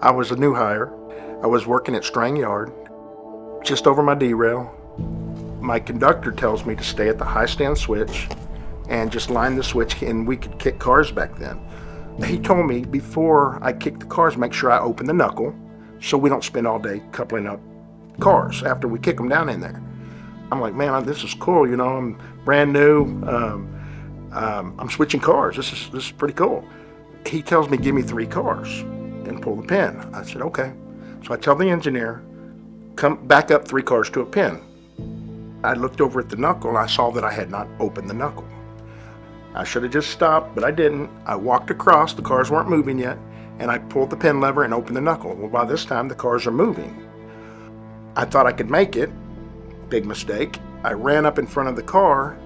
I was a new hire. I was working at Strang Yard, just over my derail. My conductor tells me to stay at the high stand switch and just line the switch, and we could kick cars back then. He told me before I kick the cars, make sure I open the knuckle so we don't spend all day coupling up cars after we kick them down in there. I'm like, man, this is cool, you know, I'm brand new. I'm switching cars. This is pretty cool. He tells me, give me 3 cars and pull the pin. I said, okay. So I tell the engineer, come back up 3 cars to a pin. I looked over at the knuckle and I saw that I had not opened the knuckle. I should have just stopped, but I didn't. I walked across, the cars weren't moving yet, and I pulled the pin lever and opened the knuckle. Well, by this time, the cars are moving. I thought I could make it. Big mistake. I ran up in front of the car,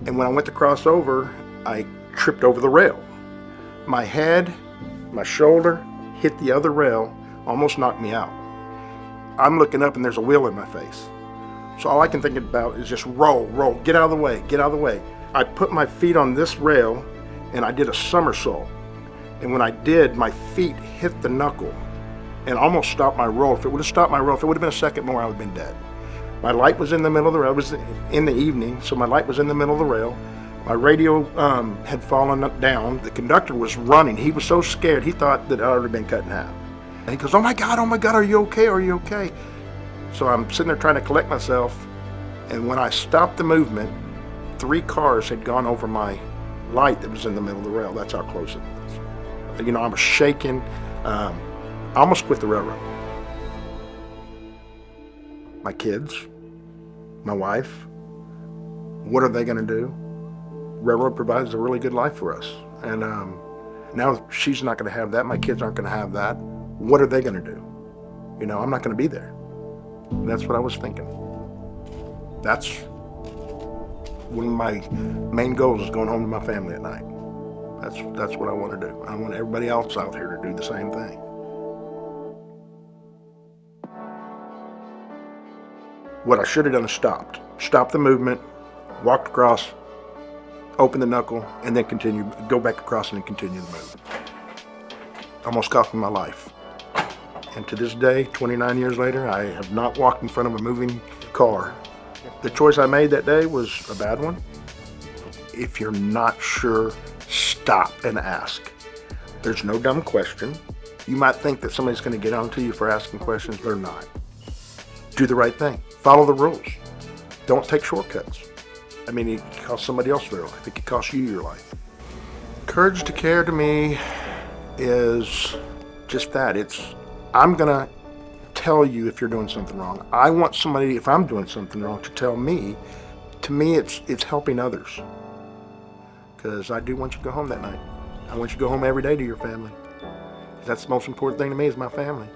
and when I went to cross over, I tripped over the rail. My head, my shoulder hit the other rail, almost knocked me out. I'm looking up and there's a wheel in my face. So all I can think about is just roll, get out of the way, get out of the way. I put my feet on this rail and I did a somersault. And when I did, my feet hit the knuckle and almost stopped my roll. If it would have stopped my roll, if it would have been a second more, I would have been dead. My light was in the middle of the rail. It was in the evening, so my light was in the middle of the rail. My radio had fallen down. The conductor was running. He was so scared, he thought that I'd already been cut in half. And he goes, oh my God, are you okay? Are you okay? So I'm sitting there trying to collect myself. And when I stopped the movement, 3 cars had gone over my light that was in the middle of the rail. That's how close it was. You know, I was shaking. I almost quit the railroad. My kids, my wife, what are they going to do? Railroad provides a really good life for us. And now she's not going to have that. My kids aren't going to have that. What are they going to do? You know, I'm not going to be there. That's what I was thinking. That's one of my main goals, is going home to my family at night. That's what I want to do. I want everybody else out here to do the same thing. What I should have done is stopped the movement, walked across, opened the knuckle, and then go back across and then continue the move. Almost cost me my life. And to this day, 29 years later, I have not walked in front of a moving car. The choice I made that day was a bad one. If you're not sure, stop and ask. There's no dumb question. You might think that somebody's going to get on to you for asking questions. They're not. Do the right thing. Follow the rules. Don't take shortcuts. I mean, it costs somebody else their life. It could cost you your life. Courage to care to me is just that. I'm going to tell you if you're doing something wrong. I want somebody, if I'm doing something wrong, to tell me. To me, it's helping others. Because I do want you to go home that night. I want you to go home every day to your family. That's the most important thing to me, is my family.